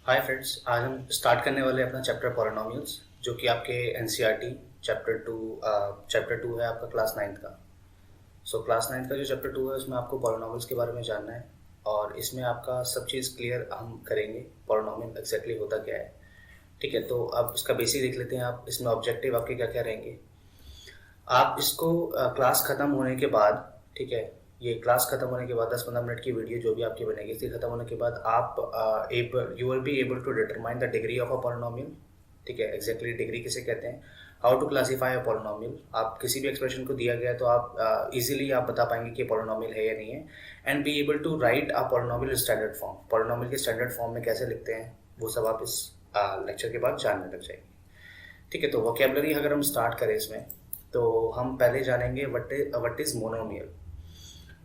Hi friends, आज हम start करने वाले हैं अपना चैप्टर पॉलिनोमियल्स, जो कि आपके एनसीईआरटी चैप्टर टू है आपका क्लास नाइन्थ का। सो क्लास नाइन्थ का जो चैप्टर टू है उसमें आपको पॉलिनोमियल्स के बारे में जानना है और इसमें आपका सब चीज़ क्लियर हम करेंगे। पॉलिनोमियल एक्जैक्टली होता क्या है, ठीक है। तो अब इसका बेसिक देख लेते हैं। आप इसमें ऑब्जेक्टिव आपके क्या क्या रहेंगे। आप इसको क्लास ख़त्म होने के बाद, ठीक है, ये क्लास ख़त्म होने के बाद 10-15 मिनट की वीडियो जो भी आपकी बनेगी, इसकी ख़त्म होने के बाद आप you will be able to determine the degree of a polynomial. ठीक है, एग्जैक्टली डिग्री किसे कहते हैं, how to classify a polynomial. आप किसी भी एक्सप्रेशन को दिया गया है तो आप इजीली आप बता पाएंगे कि पॉलिनोमियल है या नहीं है, and be able to write a polynomial standard form. Polynomial के स्टैंडर्ड फॉर्म में कैसे लिखते हैं वो सब आप इस लेक्चर के बाद जानने लग जाएंगे। ठीक है, तो वोकेबलरी अगर हम स्टार्ट करें इसमें, तो हम पहले जानेंगे व्हाट इज मोनोमियल।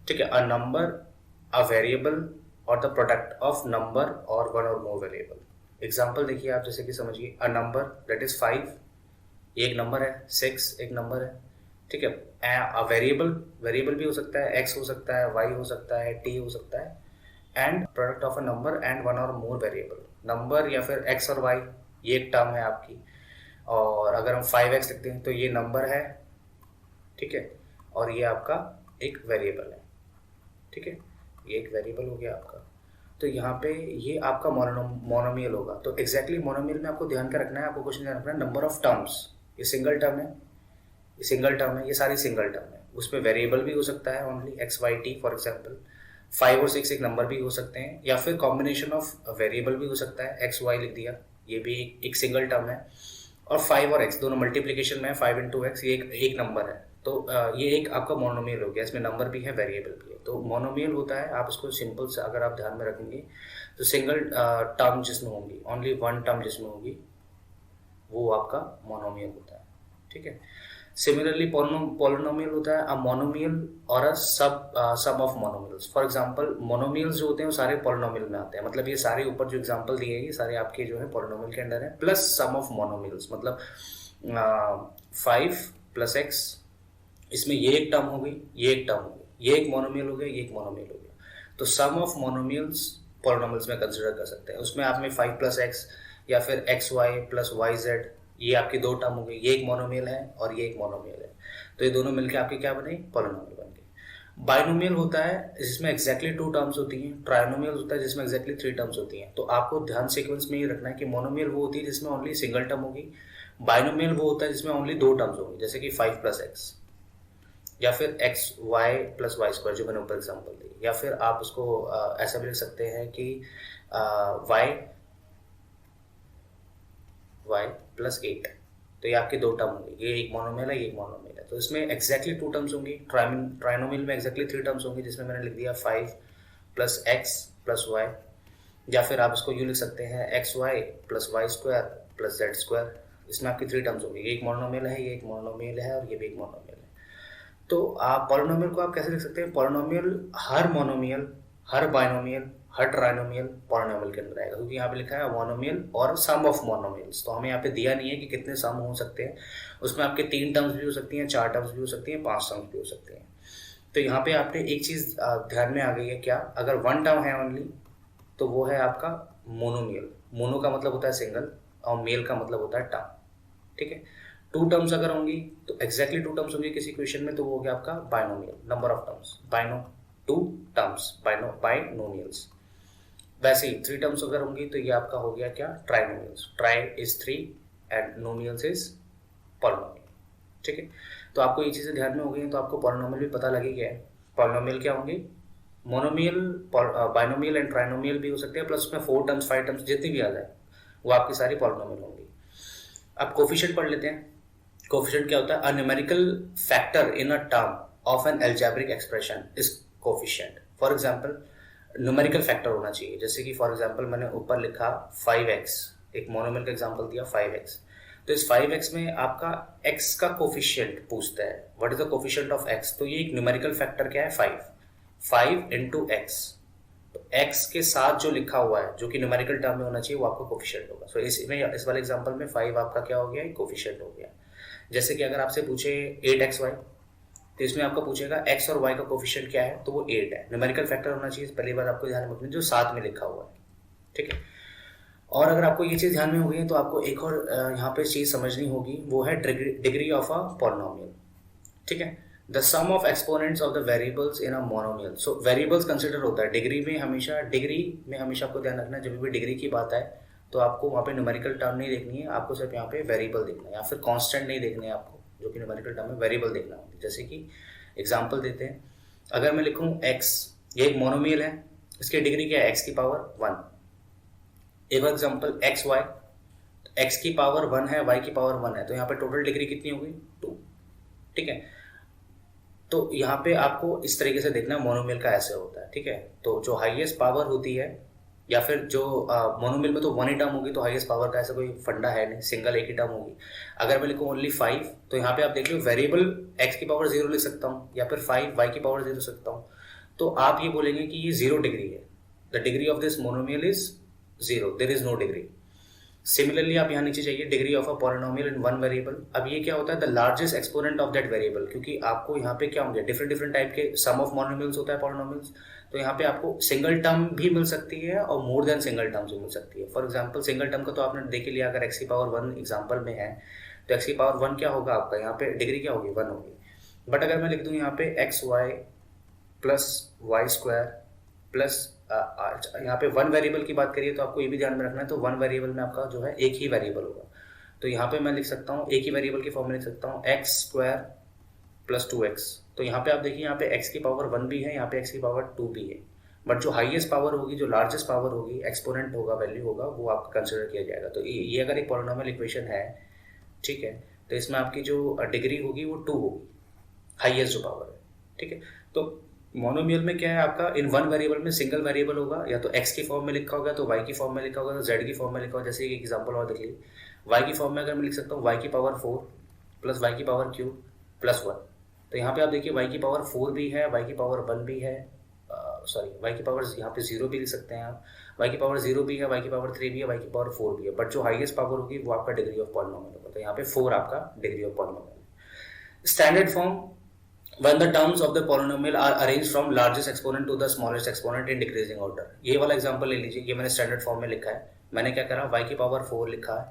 ठीक है, अ नंबर, अ वेरिएबल और द प्रोडक्ट ऑफ नंबर और वन और मोर वेरिएबल। एग्जांपल देखिए आप, जैसे कि समझिए, अ नंबर दैट इज 5 ये एक नंबर है, 6 एक नंबर है। ठीक है, अ वेरिएबल, वेरिएबल भी हो सकता है, x हो सकता है, y हो सकता है, t हो सकता है, and product of a number and one और मोर वेरिएबल। नंबर या फिर x और y, ये एक टर्म है आपकी। और अगर हम 5x लिखते हैं तो ये नंबर है, ठीक है, और ये आपका एक वेरिएबल है। ठीक है, ये एक वेरिएबल हो गया आपका। तो यहाँ पे ये आपका मोनोमियल होगा। तो एग्जैक्टली मोनोमियल में आपको ध्यान क्या रखना है, आपको क्वेश्चन ध्यान रखना है नंबर ऑफ टर्म्स। ये सिंगल टर्म है, ये सिंगल टर्म है, ये सारी सिंगल टर्म है। उसमें वेरिएबल भी हो सकता है only x y t, for example 5 और 6 एक नंबर भी हो सकते हैं, या फिर कॉम्बिनेशन ऑफ वेरिएबल भी हो सकता है, एक्स वाई लिख दिया, ये भी एक सिंगल टर्म है। और 5 और x दोनों मल्टीप्लीकेशन में है, 5 × x, ये एक नंबर है। तो ये एक आपका मोनोमियल हो गया, इसमें नंबर भी है, वेरिएबल भी है। तो मोनोमियल होता है, आप इसको सिंपल से अगर आप ध्यान में रखेंगे तो सिंगल टर्म जिसमें होंगी, ओनली वन टर्म जिसमें होगी, वो आपका मोनोमियल होता है। ठीक है, सिमिलरली पॉलिनोमियल होता है अ मोनोमियल और a sum of monomials. For example monomials जो होते हैं वो सारे पॉलिनोमियल में आते हैं, मतलब ये सारे ऊपर जो एग्जांपल दिए हैं ये सारे आपके जो है पॉलिनोमियल के अंडर है, प्लस सम ऑफ मोनोमियल्स, मतलब 5 + x, इसमें ये एक टर्म हो गई, ये एक टर्म हो गई, ये एक मोनोमियल हो गया, ये एक मोनोमियल हो गया। तो सम ऑफ मोनोमियल्स पॉलिनोमियल्स में कंसिडर कर सकते हैं। उसमें आप में 5 + x या फिर xy + yz, ये आपकी दो टर्म हो गई, ये एक मोनोमियल है और ये एक मोनोमियल है। तो ये दोनों मिलकर आपके क्या बने, पॉलिनोमियल बन गए। बाइनोमियल होता है जिसमें एक्जैक्टली 2 टर्म्स होती हैं। ट्राइनोमियल होता है जिसमें एक्जैक्टली 3 टर्म्स होती हैं। तो आपको ध्यान सीक्वेंस में ये रखना है कि मोनोमियल वो होती है जिसमें ओनली सिंगल टर्म होगी, बाइनोमियल वो होता है जिसमें ओनली 2 टर्म्स होंगी, जैसे कि 5 + x या फिर x y + y², जो मैंने ऊपर एग्जाम्पल दी। या फिर आप उसको ऐसा भी लिख सकते हैं कि y + 8। तो ये आपके दो टर्म होंगे, ये एक मोनोमियल है, ये एक मोनोमियल है। तो इसमें एक्जैक्टली 2 टर्म्स होंगी। ट्राइनोमियल में एक्जैक्टली 3 टर्म्स होंगी, जिसमें मैंने लिख दिया 5 + x + y। या फिर आप इसको यूँ लिख सकते हैं xy + y² + z²। इसमें आपकी 3 टर्म्स होंगी, ये एक मोनोमियल है, ये एक मोनोमियल है और ये भी एक मोनोमियल है। तो आप पॉलिनोमियल को आप कैसे लिख सकते हैं, पॉलिनोमियल हर मोनोमियल, हर बाइनोमियल, हर ट्राइनोमियल पॉलिनोमियल के अंदर आएगा, क्योंकि यहाँ पे लिखा है मोनोमियल और सम ऑफ मोनोमियल्स। तो हमें यहाँ पे दिया नहीं है कि कितने सम हो सकते हैं। उसमें आपके 3 टर्म्स भी हो सकती हैं, 4 टर्म्स भी हो सकती हैं, 5 टर्म्स भी हो सकते हैं। तो यहाँ पे आपने एक चीज़ ध्यान में आ गई है क्या, अगर 1 टर्म है ओनली तो वो है आपका मोनोमियल। मोनो का मतलब होता है सिंगल और मेल का मतलब होता है टर्म। ठीक है, 2 टर्म्स अगर होंगी तो एक्जैक्टली 2 टर्म्स होंगी किसी क्वेश्चन में, तो वो हो गया आपका binomial, number of terms, 2 terms, binomials. वैसे ही 3 टर्म्स अगर होंगी तो ये आपका हो गया क्या, trinomials. Tri is 3 and nomials is polynomial. ठीक है, तो आपको ये चीज़ें ध्यान में हो गई हैं, तो आपको पॉलिनोमियल भी पता लगी गया है। पॉलिनोमियल क्या होंगे, मोनोमियल, बाइनोमियल एंड ट्राइनोमियल भी हो सकते हैं, प्लस उसमें 4 टर्म्स 5 टर्म्स जितनी भी आ जाए वो आपकी सारी पॉलिनोमियल होंगी। अब कोफिशिएंट पढ़ लेते हैं। कोफिशिएंट क्या होता है, a numerical factor in a term of an algebraic expression is coefficient. For example numerical factor होना चाहिए, जैसे कि फॉर एग्जांपल मैंने ऊपर लिखा 5x, एक मोनोमियल का एग्जांपल दिया 5x। तो इस 5x में आपका x का कोफिशिएंट पूछता है, what is the coefficient of x। तो ये एक न्यूमेरिकल फैक्टर क्या है, 5 × x। तो x के साथ जो लिखा हुआ है, जो कि न्यूमेरिकल टर्म में होना चाहिए, वो आपका कोफिशिएंट होगा। सो इस वाले एग्जांपल में 5 आपका क्या हो गया, कोफिशिएंट हो गया। जैसे कि अगर आपसे पूछे 8xy, तो इसमें आपका पूछेगा x और y का कोफिशिएंट क्या है, तो वो 8 है। न्यूमेरिकल फैक्टर होना चाहिए, पहली बार आपको ध्यान रखना, जो साथ में लिखा हुआ है। ठीक है, और अगर आपको ये चीज़ ध्यान में हो गई है तो आपको एक और यहाँ पे चीज़ समझनी होगी, वो है डिग्री ऑफ अ पॉलिनोमियल। ठीक है, the sum of exponents of the variables in a monomial. So variables consider होता है डिग्री में हमेशा आपको ध्यान रखना है, जब भी डिग्री की बात है तो आपको वहाँ पे न्यूमेरिकल टर्म नहीं देखनी है, आपको सिर्फ यहाँ पे वेरिएबल देखना है, या फिर कांस्टेंट नहीं देखने है आपको, जो कि न्यूमेरिकल टर्म है, वेरिएबल देखना होगी। जैसे कि एग्जांपल देते हैं, अगर मैं लिखूँ x, ये एक मोनोमियल है, इसकी डिग्री क्या है, x की पावर 1। एक एग्जांपल एक्स वाई, एक्स की पावर 1 है, y की पावर 1 है, तो यहाँ पे टोटल डिग्री कितनी होगी, 2। ठीक है, तो यहाँ पे आपको इस तरीके से देखना, मोनोमियल का ऐसे होता है। ठीक है, तो जो हाईएस्ट पावर होती है, या फिर जो मोनोमियल में तो 1 ही टर्म होगी, तो हाईएस्ट पावर का ऐसा कोई फंडा है नहीं, सिंगल एक ही टर्म होगी। अगर मैं लिखूँ ओनली 5, तो यहाँ पे आप देख लो वेरिएबल x की पावर 0 लिख सकता हूँ, या फिर 5 y की पावर 0 सकता हूँ, तो आप ये बोलेंगे कि ये 0 डिग्री है, the degree of this monomial is 0, there is no degree. Similarly आप यहाँ नीचे चाहिए degree of a polynomial in one variable. अब ये क्या होता है, the largest exponent of that variable, क्योंकि आपको यहाँ पे क्या होंगे, डिफरेंट डिफरेंट टाइप के सम ऑफ मोनोमियल्स होता है पॉलिनोमियल्स, तो यहाँ पे आपको सिंगल टर्म भी मिल सकती है और मोर देन सिंगल टर्म भी मिल सकती है। फॉर एग्जाम्पल सिंगल टर्म का तो आपने देख लिया, अगर एक्स की पावर 1 एग्जाम्पल में है, तो एक्स की पावर 1 क्या होगा आपका, यहाँ पे डिग्री क्या होगी, 1 होगी। बट अगर मैं लिख दूँ यहाँ पे x y plus y square plus यहाँ पे वन वेरिएबल की बात करिए तो आपको ये भी ध्यान में रखना है, तो वन वेरिएबल में आपका जो है एक ही वेरिएबल होगा, तो यहाँ पे मैं लिख सकता हूँ एक ही वेरिएबल की फॉर्म में लिख सकता हूँ एक्स स्क्वायर प्लस 2x। तो यहाँ पे आप देखिए, यहाँ पे x की पावर 1 भी है, यहाँ पे x की पावर 2 भी है, बट जो हाईएस्ट पावर होगी, जो लार्जेस्ट पावर होगी, एक्सपोनेंट होगा, वैल्यू होगा, वो आपका कंसिडर किया जाएगा। तो ये अगर एक पॉलिनोमियल इक्वेशन है, ठीक है, तो इसमें आपकी जो डिग्री होगी वो 2 होगी, हाईएस्ट जो पावर है। ठीक है, तो मोनोमियल में क्या है आपका, इन वन वेरिएबल में सिंगल वेरिएबल होगा, या तो x की फॉर्म में लिखा होगा, तो y की फॉर्म में लिखा होगा, तो z की फॉर्म में लिखा होगा। जैसे एक एग्जांपल और देख लीजिए, y की फॉर्म में अगर मैं लिख सकता हूँ y की पावर 4 प्लस y की पावर क्यूब प्लस 1, तो यहाँ पे आप देखिए y की पावर 4 भी है, y की पावर 1 भी है, सॉरी y की पावर यहाँ पे 0 भी लिख सकते हैं आप, y की पावर 0 भी है, y की पावर 3 भी है, y की पावर 4 भी है, बट जो हाईएस्ट पावर होगी वो आपका डिग्री ऑफ पॉलिनोमियल होगा, तो यहाँ पे 4 आपका degree of polynomial. Standard form, when the terms of the polynomial are arranged from largest exponent to the smallest exponent in decreasing order। ये वाला एग्जांपल ले लीजिए, ये मैंने स्टैंडर्ड फॉर्म में लिखा है, मैंने क्या करा, y की पावर 4 लिखा है,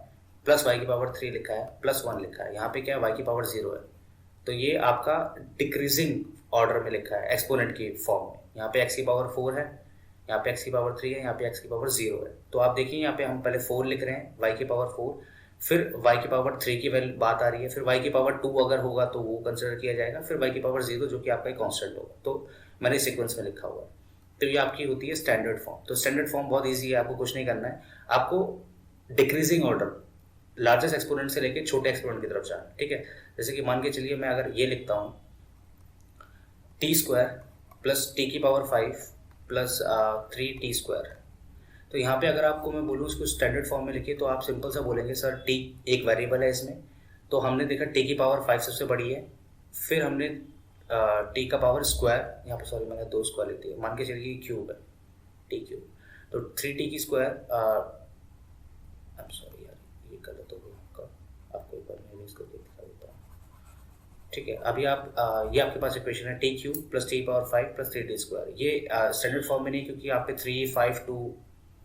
प्लस y की पावर 3 लिखा है, प्लस 1 लिखा है, यहाँ पे क्या है, y की पावर 0 है, तो ये आपका डिक्रीजिंग ऑर्डर में लिखा है, एक्सपोनेंट की फॉर्म में। यहाँ पे x की पावर 4 है, यहाँ पे x की पावर 3 है, यहाँ पे x की पावर 0 है, तो आप देखिए यहाँ पे हम पहले 4 लिख रहे हैं, y की पावर 4, फिर y की पावर 3 की वैल्यू बात आ रही है, फिर y की पावर 2 अगर होगा तो वो कंसिडर किया जाएगा, फिर y की पावर 0 जो कि आपका एक कांस्टेंट होगा, तो मैंने सीक्वेंस में लिखा हुआ है। तो ये आपकी होती है स्टैंडर्ड फॉर्म। तो स्टैंडर्ड फॉर्म बहुत ईजी है, आपको कुछ नहीं करना है, आपको डिक्रीजिंग ऑर्डर, लार्जेस्ट एक्सपोनेंट से लेके छोटे एक्सपोनेंट की तरफ जाना है। ठीक है, जैसे कि मान के चलिए मैं अगर ये लिखता हूँ टी स्क्वायर प्लस टी की पावर 5 प्लस 3t स्क्वायर, तो यहाँ पे अगर आपको मैं बोलूँ इसको स्टैंडर्ड फॉर्म में लिखिए, तो आप सिंपल सा बोलेंगे सर टी एक वेरिएबल है इसमें, तो हमने देखा टी की पावर 5 सबसे बड़ी है, फिर हमने टी का पावर स्क्वायर, यहाँ पे सॉरी मैंने 2 स्क्वायर लिख दिया, मान के चलिए क्यूब है, टी क्यूब, तो 3t की स्क्वायर, आई एम सॉरी यार ये गलत हो गया आपका, आपको एक बार मैं इसको दिखा देता हूँ। ठीक है, अभी आप ये आपके पास इक्वेशन है T cube plus T power 5 plus 3t square, ये स्टैंडर्ड फॉर्म में नहीं, क्योंकि आप पे 3, 5, 2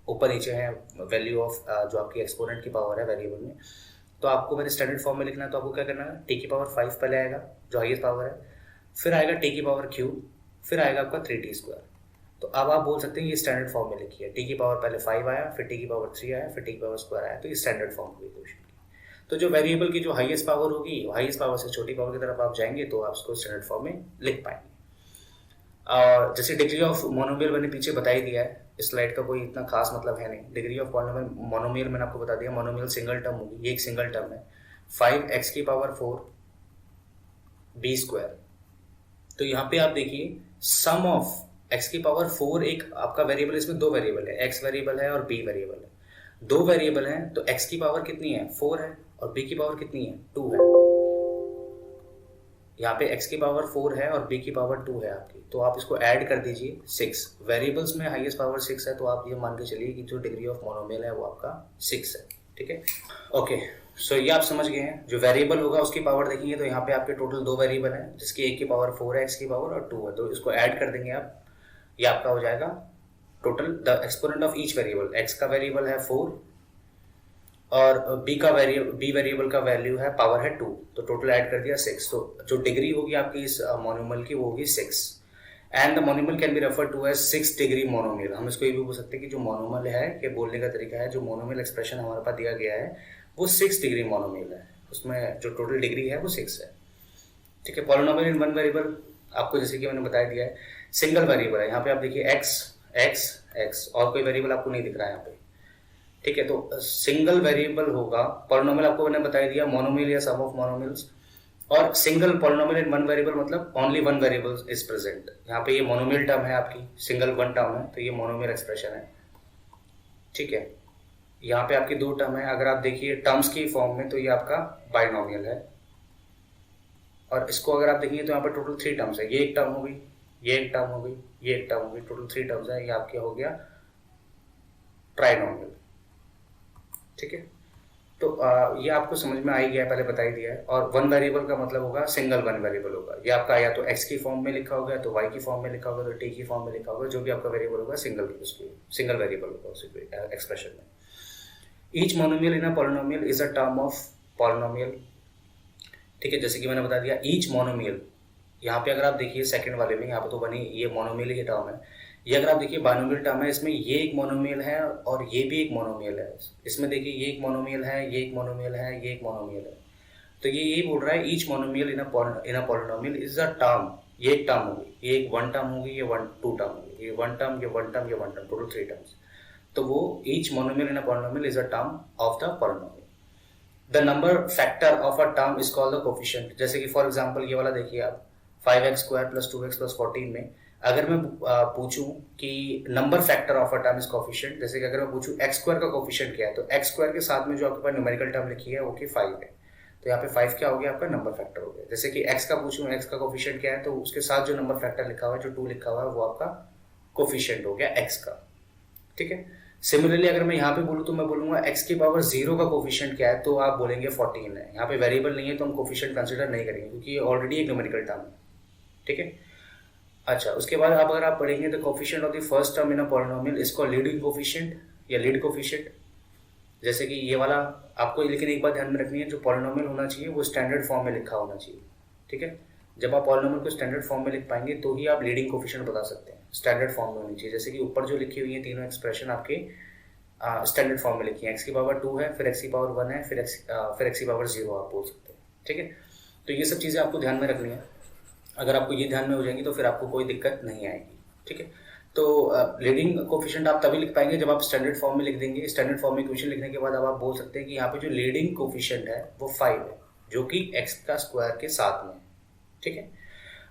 ऊपर नीचे है वैल्यू ऑफ जो आपकी एक्सपोनेंट की पावर है वेरिएबल में, तो आपको मैंने स्टैंडर्ड फॉर्म में लिखना है, तो आपको क्या करना है, टी की पावर 5 पहले आएगा जो हाईएस्ट पावर है, फिर आएगा टी की पावर क्यूब, फिर आएगा आपका 3t स्क्वायर। तो अब आप बोल सकते हैं ये स्टैंडर्ड फॉर्म में लिखी है, टी की पावर पहले 5 आया, फिर टी की पावर 3 आया, फिर टी की पावर स्क्वायर आया, तो ये स्टैंडर्ड फॉर्म हुई इक्वेशन की। तो जो वेरिएबल की जो हाईएस्ट पावर होगी, हाईएस्ट पावर से छोटी पावर की तरफ आप जाएंगे तो आप उसको स्टैंडर्ड फॉर्म में लिख पाएंगे। और जैसे डिग्री ऑफ मोनोमियल मैंने पीछे बता ही दिया है, इस स्लाइड का कोई इतना खास मतलब है नहीं। डिग्री ऑफ मोनोमियल मैंने आपको बता दिया, मोनोमियल सिंगल टर्म होगी, ये एक सिंगल टर्म है, 5x की पावर 4 b स्क्वायर। तो यहाँ पे आप देखिए सम ऑफ x की पावर 4 एक आपका वेरिएबल, इसमें 2 वेरिएबल है, x वेरिएबल है और b वेरिएबल है, 2 वेरिएबल हैं, तो x की पावर कितनी है, 4 है, और b की पावर कितनी है, 2 है। यहाँ पे x की पावर 4 है और b की पावर 2 है आपकी, तो आप इसको ऐड कर दीजिए 6। वेरिएबल्स में हाईएस्ट पावर 6 है, तो आप ये मान के चलिए कि जो डिग्री ऑफ मोनोमियल है वो आपका 6 है। ठीक है, ओके, सो ये आप समझ गए हैं। जो वेरिएबल होगा उसकी पावर देखेंगे तो यहाँ पे आपके टोटल 2 वेरिएबल हैं, जिसकी एक की पावर 4 है, x की पावर, और 2 है, तो इसको ऐड कर देंगे आप, ये आपका हो जाएगा total the exponent of each variable. x का वेरिएबल है 4, और बी वेरिएबल का वैल्यू है, पावर है 2, तो टोटल ऐड कर दिया 6। तो जो डिग्री होगी आपकी इस मोनोमल की वो होगी 6। And the monomial can be refer to as 6 degree monomial. हम इसको ये भी बोल सकते हैं कि जो मोनोमल है, ये बोलने का तरीका है, जो मोनोमल एक्सप्रेशन हमारे पास दिया गया है वो 6 डिग्री मोनोमल है, उसमें जो टोटल डिग्री है वो 6 है। ठीक है। पॉलिनोमियल इन वन वेरिएबल आपको जैसे कि मैंने बता दिया है, सिंगल वेरिएबल है। यहाँ पे आप देखिए एक्स एक्स एक्स, और कोई वेरिएबल आपको नहीं दिख रहा है यहाँ पे। ठीक है। तो सिंगल वेरिएबल होगा। पॉलिनोमियल आपको मैंने बता दिया, मोनोमियल या सम ऑफ मोनोमियल्स। और single polynomial in one variable मतलब only one variable is present. यहाँ पे ये मोनोमियल टर्म है आपकी, सिंगल वन टर्म है, तो ये मोनोमियल एक्सप्रेशन है। ठीक है। यहाँ पे आपकी दो टर्म है, अगर आप देखिए टर्म्स की फॉर्म में तो ये आपका बाइनोमियल है। और इसको अगर आप देखेंगे तो यहाँ पर टोटल 3 टर्म्स है। ये एक टर्म हो गई, ये एक टर्म हो गई, ये एक टर्म हो गई, टोटल 3 टर्म्स है। ये आपके हो गया ट्राइनोमियल। ठीक है। तो ये आपको समझ में आ ही गया, पहले बता ही दिया है। और वन वेरिएबल का मतलब होगा सिंगल वन वेरिएबल होगा। ये आपका या तो एक्स की फॉर्म में लिखा होगा, तो वाई की फॉर्म में लिखा होगा, तो टी की फॉर्म में लिखा होगा। जो भी आपका वेरिएबल होगा सिंगल वेरिएबल होगा उस एक्सप्रेशन में। Each monomial in a polynomial is a term of polynomial. ठीक है। जैसे कि मैंने बता दिया ईच मोनोमियल, यहाँ पे अगर आप देखिए सेकंड वाले में, यहाँ पे तो बनी ये मोनोमियल की टर्म है। ये अगर आप देखिए बाइनोमियल टर्म है, इसमें ये एक मोनोमियल है और ये भी एक मोनोमियल है। इसमें देखिए ये एक मोनोमियल है, ये एक मोनोमियल है, ये एक मोनोमियल है। तो ये यही बोल रहा है each monomial in a polynomial is a term. ये एक टर्म होगी, ये एक वन टर्म होगी, ये टू टर्म होगी, ये वन टर्म, ये वन टर्म, ये वन टर्म, टोटल 3 टर्म्स। तो वो each monomial in a polynomial is a term of the polynomial. The number factor of a term is called the coefficient. जैसे कि for example ये वाला देखिए आप, 5x² + 2x + 14 में अगर मैं पूछूं कि number factor of a term is coefficient, जैसे कि अगर मैं पूछूं x² का कोफिशिएंट क्या है, तो x² के साथ में जो आपके पास न्यूमेरिकल टर्म लिखी है वो कि 5 है। तो यहाँ पे 5 क्या हो गया आपका नंबर फैक्टर हो गया। जैसे कि x का पूछूं, x का कोफिशिएंट क्या है, तो उसके साथ जो नंबर फैक्टर लिखा हुआ है, जो 2 लिखा हुआ है, वो आपका कोफिशिएंट हो गया x का। ठीक है। सिमिलरली अगर मैं यहाँ पे बोलूँ तो मैं बोलूंगा x की पावर 0 का कोफिशिएंट क्या है, तो आप बोलेंगे 14 है। यहाँ पे वेरिएबल नहीं है तो हम कोफिशिएंट कंसिडर नहीं करेंगे, क्योंकि ये ऑलरेडी एक न्यूमेरिकल टर्म है। ठीक है। अच्छा, उसके बाद अब अगर आप पढ़ेंगे तो coefficient of the first term in a polynomial इसको लीडिंग कोफिशिएंट या लीड कोफिशिएंट। जैसे कि ये वाला आपको, लेकिन एक बात ध्यान में रखनी है, जो पॉलिनोमियल होना चाहिए वो स्टैंडर्ड फॉर्म में लिखा होना चाहिए। ठीक है। जब आप पॉलिनोमियल को स्टैंडर्ड फॉर्म में लिख पाएंगे तो ही आप लीडिंग कोफिशिएंट बता सकते हैं। स्टैंडर्ड फॉर्म में होनी चाहिए। जैसे कि ऊपर जो लिखी हुई है तीनों एक्सप्रेशन आपके स्टैंडर्ड फॉर्म में लिखी है। x की पावर 2 है, फिर x की पावर 1 है, फिर x की पावर 0 आप बोल सकते हैं। ठीक है। तो ये सब चीज़ें आपको ध्यान में रखनी है। अगर आपको ये ध्यान में हो जाएंगी तो फिर आपको कोई दिक्कत नहीं आएगी। ठीक है। तो लीडिंग कोफिशिएंट आप तभी लिख पाएंगे जब आप स्टैंडर्ड फॉर्म में लिख देंगे। स्टैंडर्ड फॉर्म में इक्वेशन लिखने के बाद अब आप बोल सकते हैं कि यहाँ पे जो लीडिंग कोफिशिएंट है वो 5 है, जो कि x का स्क्वायर के साथ में। ठीक है।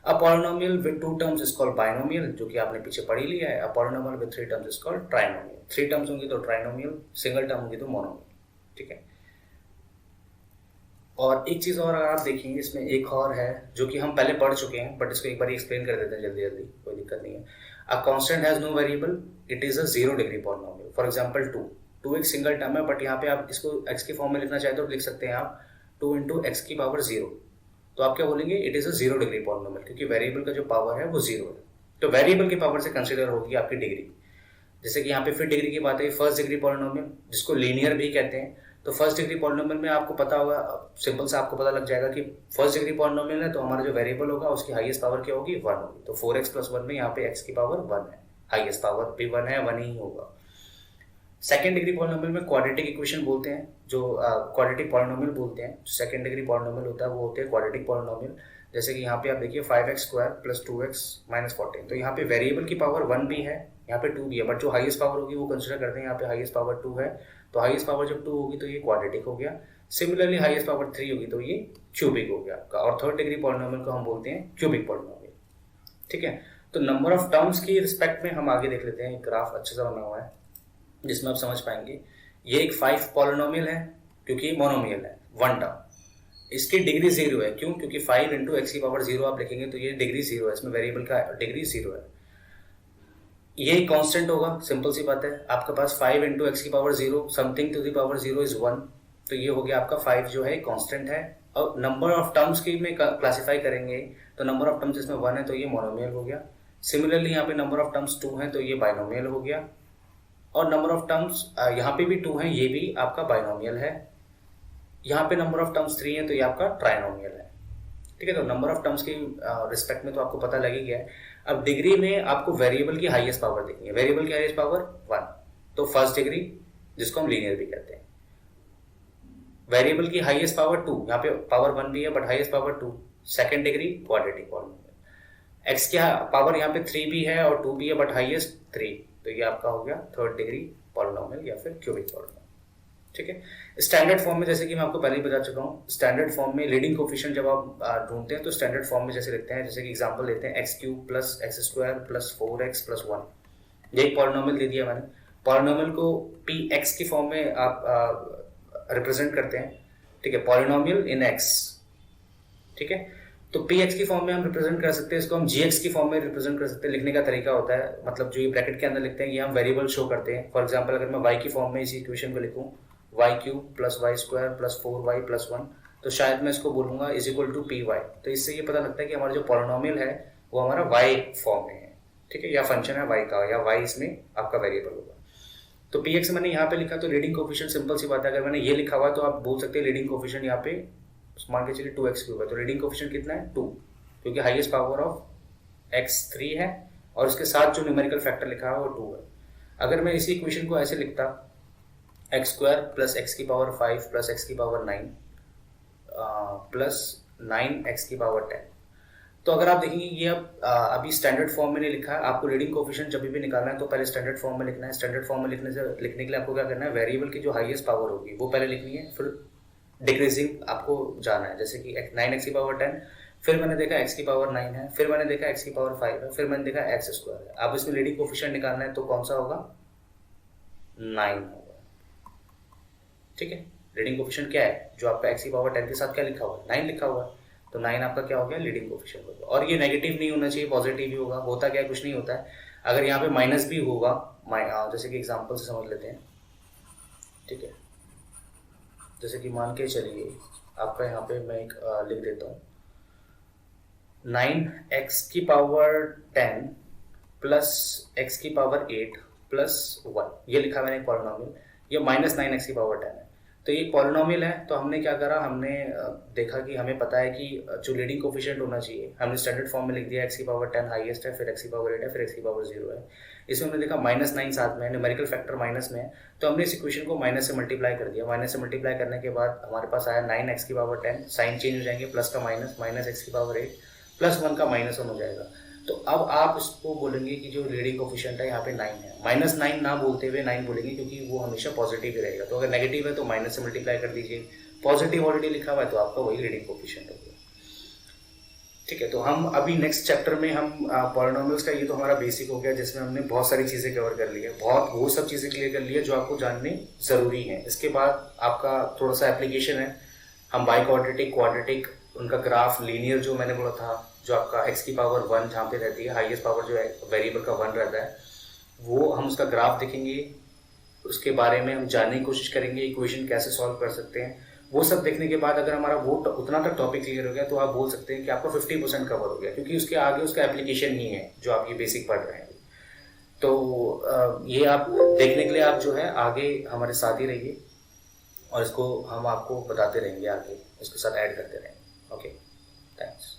A polynomial with 2 terms is called binomial, जो कि आपने पीछे पढ़ ही लिया है। A polynomial with 3 terms is called trinomial. 3 terms होंगी तो ट्राइनोमियल, सिंगल टर्म होगी तो मोनोमियल। ठीक है। और एक चीज़ और अगर आप देखेंगे इसमें एक और है जो कि हम पहले पढ़ चुके हैं, बट इसको एक बार एक्सप्लेन कर देते हैं जल्दी जल्दी, कोई दिक्कत नहीं है। A constant has no variable, it is a 0 degree polynomial. For example 2 एक सिंगल टर्म है, बट यहाँ पे आप इसको x की फॉर्म में लिखना चाहते हो तो लिख सकते हैं आप 2 × x की पावर 0। तो आप क्या बोलेंगे, it is a 0 degree polynomial, क्योंकि वेरिएबल का जो पावर है वो 0 है। तो वेरिएबल की पावर से कंसिडर होगी आपकी डिग्री। जैसे कि यहाँ पे फिर डिग्री की बात है, फर्स्ट डिग्री पॉलिनोमियल जिसको लीनियर भी कहते हैं। तो फर्स्ट डिग्री पॉलिनोमियल में आपको पता होगा, सिंपल से आपको पता लग जाएगा कि फर्स्ट डिग्री पॉलिनोमियल है तो हमारा जो वेरिएबल होगा उसकी हाईएस्ट पावर क्या होगी, 1 होगी। तो 4x + 1 में यहाँ पे x की पावर 1 है, हाईएस्ट पावर भी 1 है, 1 ही होगा। सेकेंड डिग्री पॉलिनोमियल में क्वाड्रेटिक इक्वेशन बोलते हैं, जो क्वाड्रेटिक पॉलिनोमियल बोलते हैं। सेकेंड डिग्री पॉलिनोमियल होता है वो होते हैं क्वाड्रेटिक पॉलिनोमियल। जैसे कि यहाँ पे आप देखिए 5x² + 2x - 14। तो यहाँ पे वेरिएबल की पावर 1 भी है, यहाँ पे 2 भी है, बट जो हाईएस्ट पावर होगी वो कंसिडर करते हैं। यहाँ पे हाईएस्ट पावर 2 है, तो हाईएस्ट पावर जब 2 होगी तो ये क्वाड्रेटिक हो गया। सिमिलरली हाईएस्ट पावर 3 होगी तो ये क्यूबिक हो गया आपका। और थर्ड डिग्री पॉलिनोमियल को हम बोलते हैं क्यूबिक पॉलिनोमियल। ठीक है। तो नंबर ऑफ टर्म्स की रिस्पेक्ट में हम आगे देख लेते हैं। एक ग्राफ अच्छे से बना हुआ है जिसमें आप समझ पाएंगे। ये एक 5 पॉलिनोमियल है क्योंकि ये मोनोमियल है, 1 टर्म। इसकी डिग्री 0 है, क्यों? क्योंकि 5 × x की पावर 0 आप लिखेंगे तो ये डिग्री 0 है, इसमें वेरिएबल का डिग्री 0 है। ये कांस्टेंट होगा, सिंपल सी बात है। आपके पास 5 × x की power 0 something to the power 0 is 1, तो ये हो गया आपका 5 जो है कांस्टेंट है। और नंबर ऑफ टर्म्स की में क्लासिफाई करेंगे तो नंबर ऑफ टर्म्स इसमें 1 है तो ये मोनोमियल हो गया। सिमिलरली यहाँ पे नंबर ऑफ टर्म्स 2 हैं तो ये बाइनोमियल हो गया। और नंबर ऑफ टर्म्स यहाँ पे भी 2 हैं, ये भी आपका बाइनोमियल है। यहाँ पे नंबर ऑफ टर्म्स 3 है तो ये आपका ट्राइनोमियल है। ठीक है, तो नंबर ऑफ टर्म्स की रिस्पेक्ट में तो आपको पता लग ही गया है। अब डिग्री में आपको वेरिएबल की हाईएस्ट पावर देखनी है। वेरिएबल की हाईएस्ट पावर 1, तो फर्स्ट डिग्री, जिसको हम लीनियर भी कहते हैं। वेरिएबल की हाईएस्ट पावर 2, यहाँ पे पावर 1 भी है but highest power 2, second degree quadratic polynomial. X की पावर यहाँ पे 3 भी है और 2 भी है बट हाईएस्ट 3, तो ये आपका हो गया थर्ड डिग्री पॉलिनोमियल या फिर क्यूबिक पॉलिनोमियल। ठीक है, स्टैंडर्ड फॉर्म में जैसे कि मैं आपको पहले ही बता चुका हूँ, स्टैंडर्ड फॉर्म में लीडिंग कोफिशिएंट जब आप ढूंढते हैं तो स्टैंडर्ड फॉर्म में जैसे लिखते हैं, जैसे कि एग्जांपल लेते हैं x³ plus x² plus 4x plus 1। ये एक पॉलिनोमियल दे दिया मैंने। पॉलिनोमियल को px की फॉर्म में आप रिप्रेजेंट करते हैं। ठीक है, पॉलिनोमियल इन x। ठीक है, तो px की फॉर्म में हम रिप्रेजेंट कर सकते हैं, इसको हम gx की फॉर्म में रिप्रेजेंट कर सकते हैं। लिखने का तरीका होता है, मतलब जो ये ब्रैकेट के अंदर लिखते हैं ये हम वेरिएबल शो करते हैं। फॉर एग्जांपल अगर मैं y की फॉर्म में इसी इक्वेशन को लिखूं y³ plus y² plus 4y plus 1, तो शायद मैं इसको बोलूंगा इज इक्वल टू py। तो इससे ये पता लगता है कि हमारा जो पॉलिनोमियल है वो हमारा y फॉर्म में है। ठीक है, या फंक्शन है y का, या y इसमें आपका वेरिएबल होगा। तो px मैंने यहाँ पे लिखा, तो लीडिंग कोफिशिएंट सिंपल सी बात है, अगर मैंने ये लिखा हुआ तो आप बोल सकते हैं लीडिंग कोफिशिएंट यहाँ पे मान के चलिए 2x³ है, तो लीडिंग कोफिशिएंट कितना है 2, क्योंकि हाईएस्ट पावर ऑफ x 3 है और उसके साथ जो न्यूमेरिकल फैक्टर लिखा है वो 2 है। अगर मैं इसी इक्वेशन को ऐसे लिखता x² प्लस x की पावर 5 प्लस x की पावर 9 प्लस 9x की पावर 10, तो अगर आप देखेंगे ये अब अभी स्टैंडर्ड फॉर्म में नहीं लिखा है। आपको लीडिंग कोफिशिएंट जब भी निकालना है तो पहले स्टैंडर्ड फॉर्म में लिखना है। स्टैंडर्ड फॉर्म में लिखने के लिए आपको क्या करना है, वेरिएबल की जो हाईएस्ट पावर होगी वो पहले लिखनी है, फिर डिक्रीजिंग आपको जाना है। जैसे कि 9x की पावर 10, फिर मैंने देखा x की पावर 9 है, फिर मैंने देखा x की पावर 5 है, फिर मैंने देखा x² है। अब इसमें लीडिंग कोफिशिएंट निकालना है तो कौन सा होगा, 9 होगा। ठीक है, लीडिंग कोफिशिएंट क्या है, जो आपका x की पावर 10 के साथ क्या लिखा हुआ है, 9 लिखा हुआ है, तो 9 आपका क्या हो गया, लीडिंग कोफिशिएंट हो गया। और ये नेगेटिव नहीं होना चाहिए, पॉजिटिव ही होगा। होता क्या है, कुछ नहीं होता है। अगर यहाँ पे माइनस भी होगा, जैसे कि एग्जांपल से समझ लेते हैं। ठीक है, जैसे कि मान के चलिए आपका यहाँ पे मैं एक लिख देता हूँ 9x की पावर 10 प्लस x की पावर 8 प्लस 1, ये लिखा मैंने एक पॉलिनोमियल। ये माइनस 9x की पावर 10 है, तो ये पॉलिनोमियल है। तो हमने क्या करा, हमने देखा कि हमें पता है कि जो लीडिंग कोफिशिएंट होना चाहिए, हमने स्टैंडर्ड फॉर्म में लिख दिया x की पावर 10 हाईएस्ट है, फिर x की पावर 8 है, फिर x की पावर 0 है। इसमें हमने देखा -9 साथ में है, न्यूमेरिकल फैक्टर माइनस में है, तो हमने इस इक्वेशन को माइनस से मल्टीप्लाई कर दिया। माइनस से मल्टीप्लाई करने के बाद हमारे पास आया 9x की पावर 10, साइन चेंज हो जाएंगे, प्लस का माइनस, माइनस x की पावर 8 प्लस 1 का माइनस 1 हो जाएगा। तो अब आप इसको बोलेंगे कि जो लीडिंग कोफिशिएंट है यहाँ पे 9 है। -9 ना बोलते हुए 9 बोलेंगे, क्योंकि वो हमेशा पॉजिटिव ही रहेगा। तो अगर नेगेटिव है तो माइनस से मल्टीप्लाई कर दीजिए, पॉजिटिव ऑलरेडी लिखा हुआ है तो आपका वही लीडिंग कोफिशिएंट हो गया। ठीक है, तो हम अभी नेक्स्ट चैप्टर में हम पॉलिनोमियल्स का, ये तो हमारा बेसिक हो गया जिसमें हमने बहुत सारी चीज़ें कवर कर ली है, बहुत वो सब चीज़ें क्लियर कर ली है जो आपको जाननी ज़रूरी है। इसके बाद आपका थोड़ा सा एप्लीकेशन है। हम बाई क्वाड्रेटिक, क्वाड्रेटिक, उनका ग्राफ, लीनियर जो मैंने बोला था, जो आपका x की पावर 1 जहाँ पे रहती है, हाईएस्ट पावर जो है वेरिएबल का 1 रहता है, वो हम उसका ग्राफ देखेंगे, उसके बारे में हम जानने की कोशिश करेंगे, इक्वेशन कैसे सॉल्व कर सकते हैं। वो सब देखने के बाद अगर हमारा वो उतना तक टॉपिक क्लियर हो गया तो आप बोल सकते हैं कि आपका 50% कवर हो गया, क्योंकि उसके आगे उसका एप्लीकेशन नहीं है जो आप ये बेसिक पढ़ रहे हैं। तो ये आप देखने के लिए आप जो है आगे हमारे साथ ही रहिए और इसको हम आपको बताते रहेंगे, आगे इसके साथ ऐड करते रहेंगे। Okay, thanks.